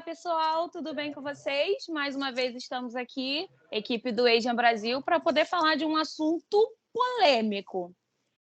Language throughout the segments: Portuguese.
pessoal, tudo bem com vocês? Mais uma vez estamos aqui, equipe do Asian Brasil, para poder falar de um assunto polêmico.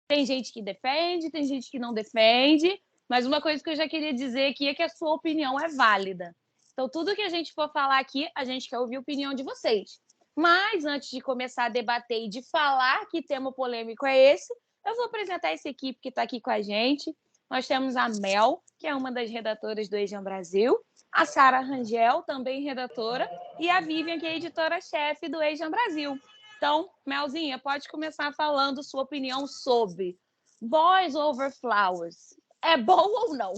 Tem gente que defende, tem gente que não defende, mas uma coisa que eu já queria dizer aqui é que a sua opinião é válida. Então, tudo que a gente for falar aqui, a gente quer ouvir a opinião de vocês. Mas, antes de começar a debater e de falar que tema polêmico é esse, eu vou apresentar essa equipe que está aqui com a gente. Nós temos a Mel, que é uma das redatoras do Asian Brasil, a Sara Rangel, também redatora, e a Vivian, que é editora-chefe do Asian Brasil. Então, Melzinha, pode começar falando sua opinião sobre Boys Over Flowers. É bom ou não?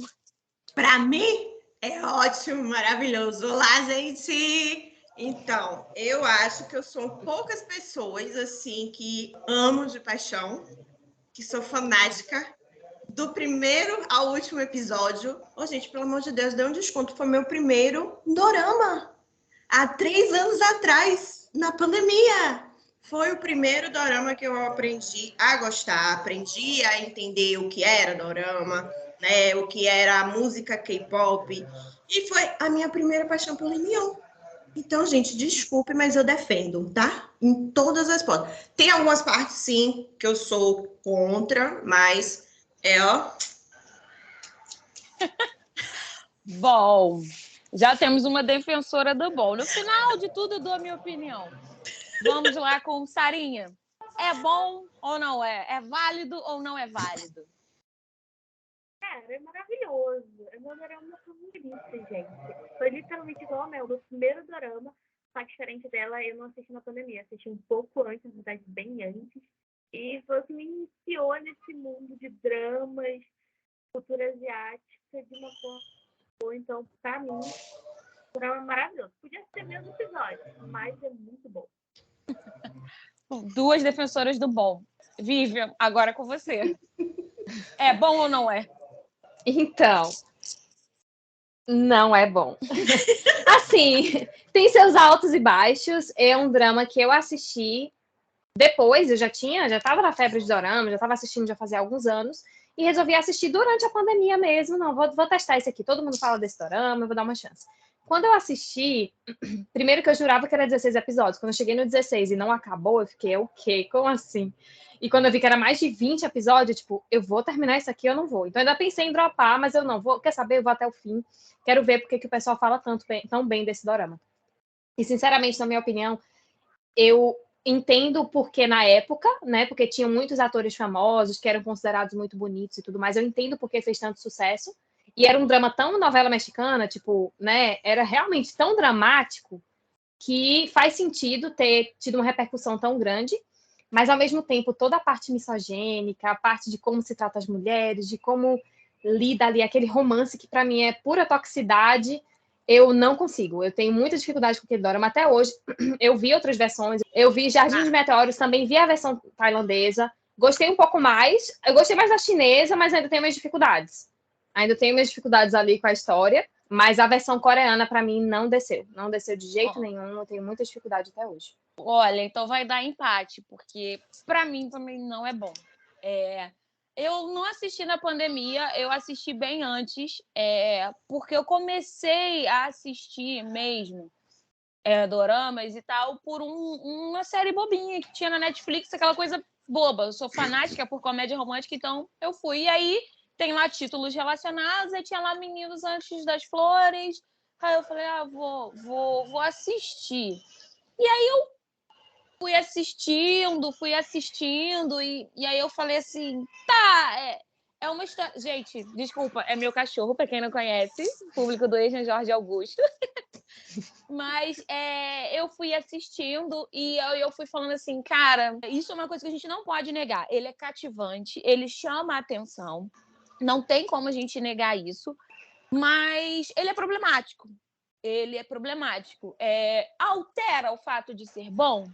Para mim, é ótimo, maravilhoso. Olá, gente! Então, eu acho que eu sou poucas pessoas, assim, que amo de paixão, que sou fanática do primeiro ao último episódio. Gente, pelo amor de Deus, dê um desconto. Foi meu primeiro dorama. Há 3 anos atrás, na pandemia. Foi o primeiro dorama que eu aprendi a gostar. Aprendi a entender o que era dorama, né? O que era a música K-pop. E foi a minha primeira paixão pelo anime. Então, gente, desculpe, mas eu defendo, tá? Em todas as partes. Tem algumas partes, sim, que eu sou contra, mas ó. Bom, já temos uma defensora do bom. No final de tudo, eu dou a minha opinião. Vamos lá com Sarinha. É bom ou não é? É válido ou não é válido? Cara, é maravilhoso. É meu dorama favorito, gente. Foi literalmente igual ao meu primeiro dorama, só que diferente dela, eu não assisti na pandemia. Assisti um pouco antes, na verdade, bem antes. E foi o que me iniciou nesse mundo de dramas, cultura asiática, de uma forma. Então, pra mim, o drama é maravilhoso. Podia ser menos episódio, mas é muito bom. Duas defensoras do bom. Vivian, agora com você. É bom ou não é? Então, não é bom. Assim, tem seus altos e baixos. É um drama que eu assisti depois, eu já estava na febre de dorama, já estava assistindo já fazia alguns anos, e resolvi assistir durante a pandemia mesmo. Não, vou testar esse aqui. Todo mundo fala desse dorama, eu vou dar uma chance. Quando eu assisti, primeiro que eu jurava que era 16 episódios. Quando eu cheguei no 16 e não acabou, eu fiquei, o quê? Como assim? E quando eu vi que era mais de 20 episódios, tipo, eu vou terminar isso aqui, eu não vou. Então, eu ainda pensei em dropar, mas eu não vou. Quer saber? Eu vou até o fim. Quero ver porque que o pessoal fala tão bem desse dorama. E, sinceramente, na minha opinião, eu entendo porque na época, né? Porque tinham muitos atores famosos que eram considerados muito bonitos e tudo mais. Eu entendo porque fez tanto sucesso. E era um drama tão novela mexicana, tipo, né? Era realmente tão dramático que faz sentido ter tido uma repercussão tão grande. Mas, ao mesmo tempo, toda a parte misogênica, a parte de como se trata as mulheres, de como lida ali aquele romance que, para mim, é pura toxicidade, eu não consigo. Eu tenho muita dificuldade com aquele dorama até hoje. Eu vi outras versões. Eu vi Jardim dos Meteoros, também vi a versão tailandesa. Gostei um pouco mais. Eu gostei mais da chinesa, mas ainda tenho minhas dificuldades. Ainda tenho minhas dificuldades ali com a história. Mas a versão coreana, para mim, não desceu. Não desceu de jeito nenhum. Eu tenho muita dificuldade até hoje. Olha, então vai dar empate, porque para mim também não é bom. Eu não assisti na pandemia, eu assisti bem antes, porque eu comecei a assistir mesmo doramas e tal por uma série bobinha que tinha na Netflix, aquela coisa boba. Eu sou fanática por comédia romântica, então eu fui. E aí tem lá títulos relacionados, aí tinha lá Meninos Antes das Flores. Aí eu falei, vou assistir. E aí eu fui assistindo, e aí eu falei assim, tá, é uma história... Gente, desculpa, é meu cachorro, para quem não conhece, público do Asian Jorge Augusto. Mas eu fui assistindo e eu fui falando assim, cara, isso é uma coisa que a gente não pode negar. Ele é cativante, ele chama a atenção, não tem como a gente negar isso, mas ele é problemático. Altera o fato de ser bom?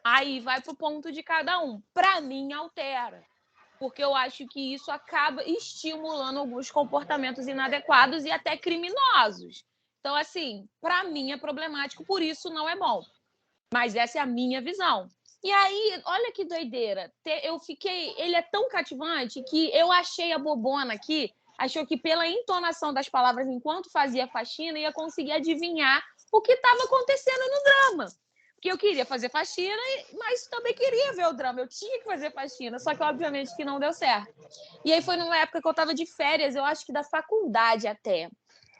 Aí vai pro ponto de cada um. Para mim, altera. Porque eu acho que isso acaba estimulando alguns comportamentos inadequados e até criminosos. Então, assim, para mim é problemático, por isso não é bom. Mas essa é a minha visão. E aí, olha que doideira. Ele é tão cativante que eu achei a bobona aqui achou que pela entonação das palavras enquanto fazia faxina ia conseguir adivinhar o que estava acontecendo no drama. Porque eu queria fazer faxina, mas também queria ver o drama. Eu tinha que fazer faxina, só que obviamente que não deu certo. E aí foi numa época que eu estava de férias, eu acho que da faculdade até,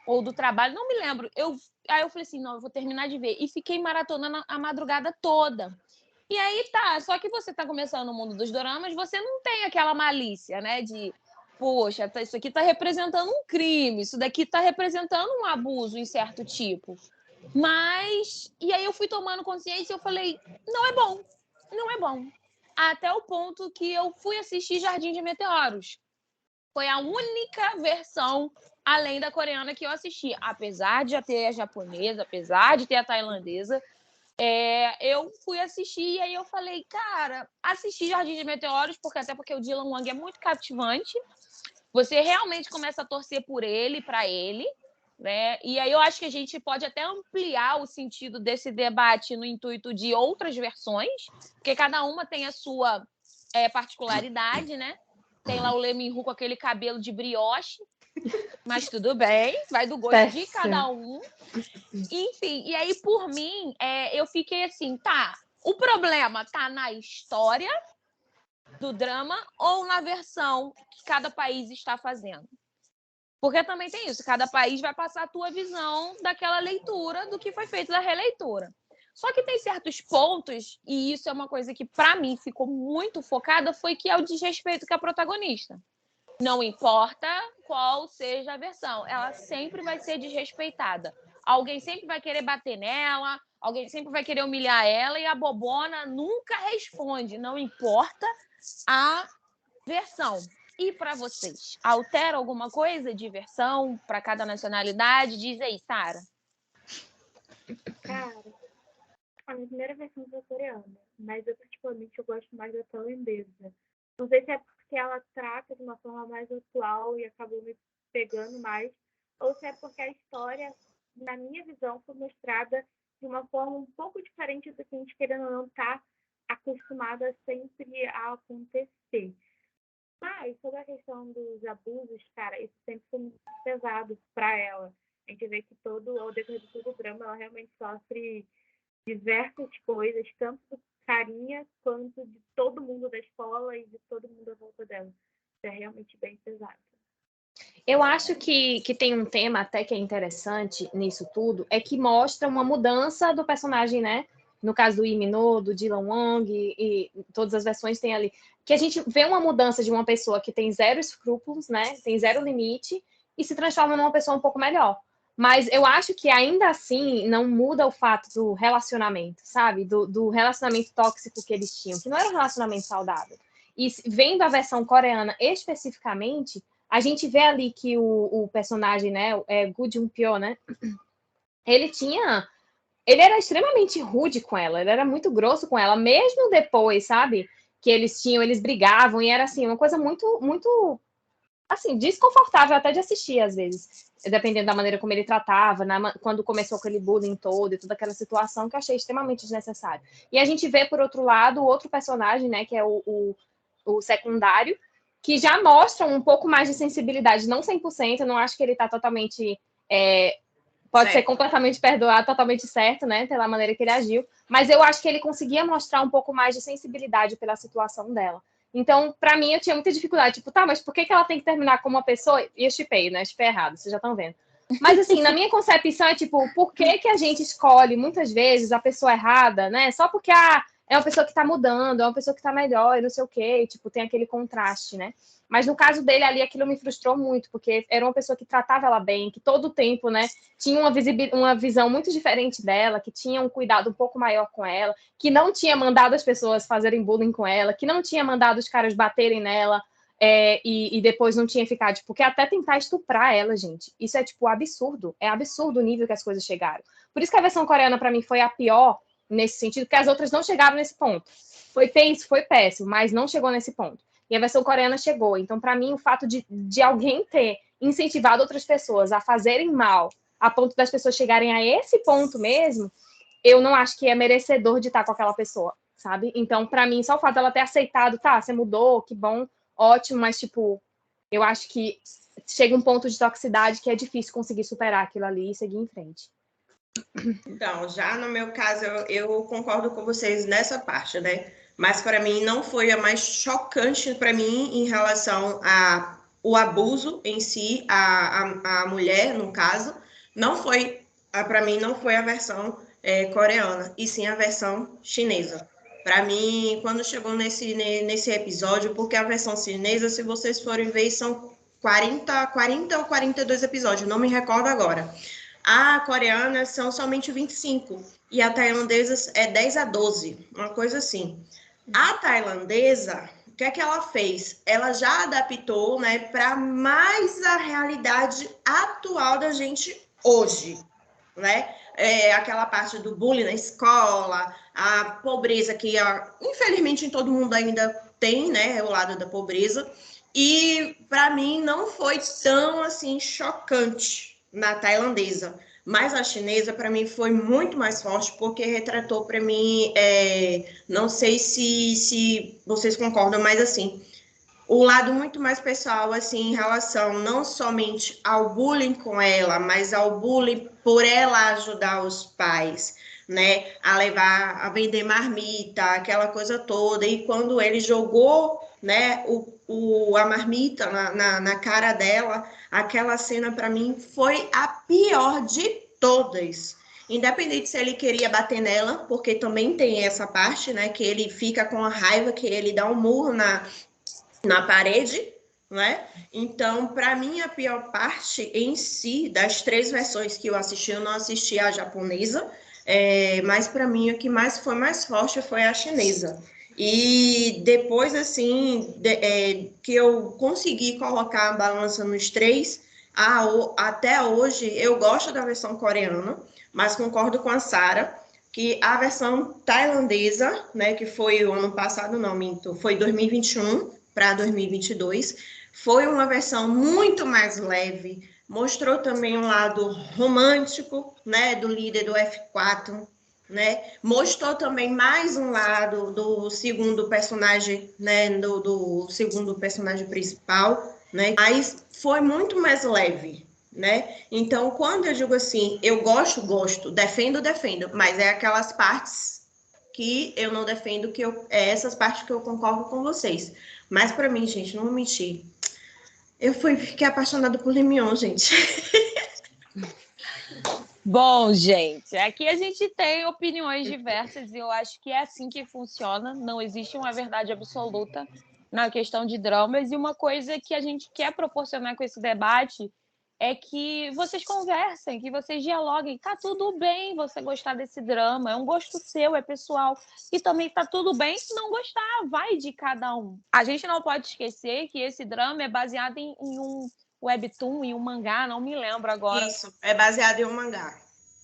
ou do trabalho, não me lembro. Aí eu falei assim, não, eu vou terminar de ver. E fiquei maratonando a madrugada toda. E aí tá, só que você tá começando no mundo dos doramas, você não tem aquela malícia, né, de poxa, isso aqui tá representando um crime, isso daqui tá representando um abuso em certo tipo. Mas, e aí eu fui tomando consciência e eu falei, não é bom, não é bom. Até o ponto que eu fui assistir Jardim de Meteoros. Foi a única versão além da coreana que eu assisti. Apesar de já ter a japonesa, apesar de ter a tailandesa, eu fui assistir e aí eu falei, cara, assisti Jardim de Meteoros, até porque o Dylan Wang é muito cativante. Você realmente começa a torcer por ele, para ele, né? E aí eu acho que a gente pode até ampliar o sentido desse debate no intuito de outras versões, porque cada uma tem a sua particularidade, né? Tem lá o Lee Min-ho com aquele cabelo de brioche, mas tudo bem, vai do gosto de cada um. Enfim, e aí, por mim, eu fiquei assim, tá, o problema tá na história do drama ou na versão que cada país está fazendo? Porque também tem isso, cada país vai passar a tua visão daquela leitura, do que foi feito da releitura. Só que tem certos pontos, e isso é uma coisa que, para mim, ficou muito focada, foi que é o desrespeito com a protagonista. Não importa qual seja a versão, ela sempre vai ser desrespeitada. Alguém sempre vai querer bater nela, alguém sempre vai querer humilhar ela, e a bobona nunca responde, não importa a versão. E para vocês, altera alguma coisa de versão para cada nacionalidade? Diz aí, Sara. Cara, a minha primeira versão foi coreana, mas eu particularmente eu gosto mais da tailandesa. Não sei se é porque ela trata de uma forma mais atual e acabou me pegando mais, ou se é porque a história, na minha visão, foi mostrada de uma forma um pouco diferente do que a gente, querendo ou não, está acostumada sempre a acontecer. Mas sobre a questão dos abusos, cara, isso sempre foi muito pesado para ela. A gente vê que ao decorrer de todo o drama, ela realmente sofre diversas coisas, tanto do carinha quanto de todo mundo da escola e de todo mundo à volta dela. Isso é realmente bem pesado. Eu acho que tem um tema até que é interessante nisso tudo, é que mostra uma mudança do personagem, né? No caso do Lee Min-ho, do Dylan Wang, e todas as versões tem ali, que a gente vê uma mudança de uma pessoa que tem zero escrúpulos, né? Tem zero limite, e se transforma numa pessoa um pouco melhor. Mas eu acho que ainda assim não muda o fato do relacionamento, sabe? Do relacionamento tóxico que eles tinham, que não era um relacionamento saudável. E vendo a versão coreana especificamente, a gente vê ali que o personagem, né, Gu Jun-pyo, né, ele era extremamente rude com ela, ele era muito grosso com ela, mesmo depois, sabe, que eles brigavam, e era, assim, uma coisa muito, muito, assim, desconfortável até de assistir, às vezes, dependendo da maneira como ele tratava, quando começou aquele bullying todo e toda aquela situação que eu achei extremamente desnecessário. E a gente vê, por outro lado, o outro personagem, né, que é o secundário, que já mostra um pouco mais de sensibilidade, não 100%, eu não acho que ele está totalmente... pode ser completamente perdoado, totalmente certo, né, pela maneira que ele agiu, mas eu acho que ele conseguia mostrar um pouco mais de sensibilidade pela situação dela. Então, para mim, eu tinha muita dificuldade, tipo, tá, mas por que ela tem que terminar com uma pessoa? E eu chipei, né, chipei errado, vocês já estão vendo. Mas, assim, na minha concepção é, tipo, por que a gente escolhe, muitas vezes, a pessoa errada, né, só porque, é uma pessoa que tá mudando, é uma pessoa que tá melhor, e não sei o quê, e, tipo, tem aquele contraste, né. Mas no caso dele ali, aquilo me frustrou muito, porque era uma pessoa que tratava ela bem, que todo o tempo, né, tinha uma visão muito diferente dela, que tinha um cuidado um pouco maior com ela, que não tinha mandado as pessoas fazerem bullying com ela, que não tinha mandado os caras baterem nela, e depois não tinha ficado, tipo, porque até tentar estuprar ela, gente. Isso é, tipo, absurdo. É absurdo o nível que as coisas chegaram. Por isso que a versão coreana, para mim, foi a pior nesse sentido, porque as outras não chegaram nesse ponto. Foi tenso, foi péssimo, mas não chegou nesse ponto. E a versão coreana chegou. Então, para mim, o fato de alguém ter incentivado outras pessoas a fazerem mal, a ponto das pessoas chegarem a esse ponto mesmo, eu não acho que é merecedor de estar com aquela pessoa, sabe? Então, para mim, só o fato dela ter aceitado, tá, você mudou, que bom, ótimo, mas, tipo, Eu acho que chega um ponto de toxicidade que é difícil conseguir superar aquilo ali e seguir em frente. Então, já no meu caso, eu concordo com vocês nessa parte, né? Mas para mim não foi a mais chocante para mim em relação ao abuso em si, a mulher, no caso, não foi, para mim, não foi a versão coreana, e sim a versão chinesa. Para mim, quando chegou nesse episódio, porque a versão chinesa, se vocês forem ver, são 40 ou 42 episódios, não me recordo agora. A coreana são somente 25 e a tailandesa é 10 a 12, uma coisa assim. A tailandesa, o que é que ela fez? Ela já adaptou, né, para mais a realidade atual da gente hoje, né? Aquela parte do bullying na escola, a pobreza que, infelizmente, em todo mundo ainda tem, né, o lado da pobreza. E para mim não foi tão assim chocante na tailandesa, mas a chinesa para mim foi muito mais forte porque retratou para mim, não sei se vocês concordam, mas assim, o lado muito mais pessoal, assim, em relação não somente ao bullying com ela, mas ao bullying por ela ajudar os pais, né, a levar, a vender marmita, aquela coisa toda, e quando ele jogou, né, a marmita na cara dela, aquela cena para mim foi a pior de todas. Independente se ele queria bater nela, porque também tem essa parte, né, que ele fica com a raiva, que ele dá um murro na parede, né? Então, para mim, a pior parte em si, das 3 versões que eu assisti, eu não assisti a japonesa, mas para mim, o que mais foi mais forte foi a chinesa. E depois, assim, que eu consegui colocar a balança nos 3, até hoje, eu gosto da versão coreana, mas concordo com a Sarah, que a versão tailandesa, né, que foi o ano passado, não, minto, foi 2021, para 2022, foi uma versão muito mais leve, mostrou também um lado romântico, né, do líder do F4, né, mostrou também mais um lado do segundo personagem, né, do segundo personagem principal, né, mas foi muito mais leve, né, então quando eu digo assim, eu gosto, defendo, mas é aquelas partes que eu não defendo, essas partes que eu concordo com vocês. Mas para mim, gente, não vou mentir. Fiquei apaixonada por Lee gente. Bom, gente, aqui a gente tem opiniões diversas e eu acho que é assim que funciona. Não existe uma verdade absoluta na questão de dramas. E uma coisa que a gente quer proporcionar com esse debate é que vocês conversem, que vocês dialoguem. Tá tudo bem você gostar desse drama, é um gosto seu, é pessoal. E também tá tudo bem se não gostar, vai de cada um. A gente não pode esquecer que esse drama é baseado em um webtoon, em um mangá, não me lembro agora. Isso, é baseado em um mangá.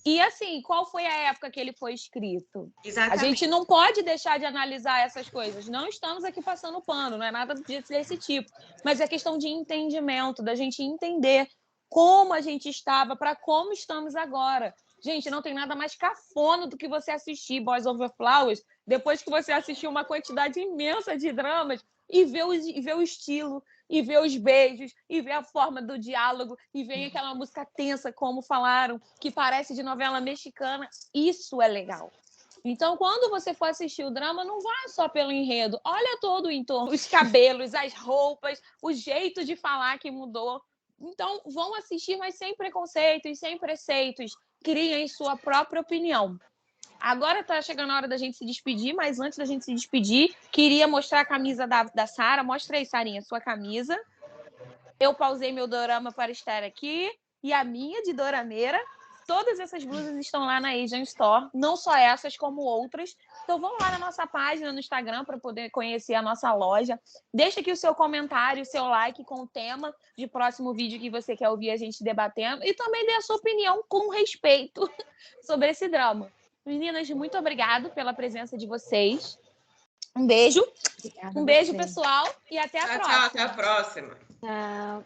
E assim, qual foi a época que ele foi escrito? Exatamente. A gente não pode deixar de analisar essas coisas. Não estamos aqui passando pano, não é nada desse tipo. Mas é questão de entendimento, da gente entender como a gente estava para como estamos agora. Gente, não tem nada mais cafona do que você assistir Boys Over Flowers depois que você assistiu uma quantidade imensa de dramas e ver o estilo, e ver os beijos, e ver a forma do diálogo, e ver aquela música tensa, como falaram, que parece de novela mexicana. Isso é legal. Então, quando você for assistir o drama, não vá só pelo enredo. Olha todo o entorno, os cabelos, as roupas, o jeito de falar que mudou. Então, vão assistir, mas sem preconceitos, sem preceitos. Criem sua própria opinião. Agora está chegando a hora da gente se despedir, mas antes da gente se despedir, queria mostrar a camisa da Sara. Mostra aí, Sarinha, sua camisa. Eu pausei meu dorama para estar aqui. E a minha de dorameira. Todas essas blusas estão lá na Asian Store. Não só essas, como outras. Então vão lá na nossa página no Instagram para poder conhecer a nossa loja. Deixa aqui o seu comentário, o seu like com o tema de próximo vídeo que você quer ouvir a gente debatendo. E também dê a sua opinião com respeito sobre esse drama. Meninas, muito obrigado pela presença de vocês. Um beijo. Obrigada Um beijo, você. pessoal. E até a próxima. Tchau, até a próxima. Tchau.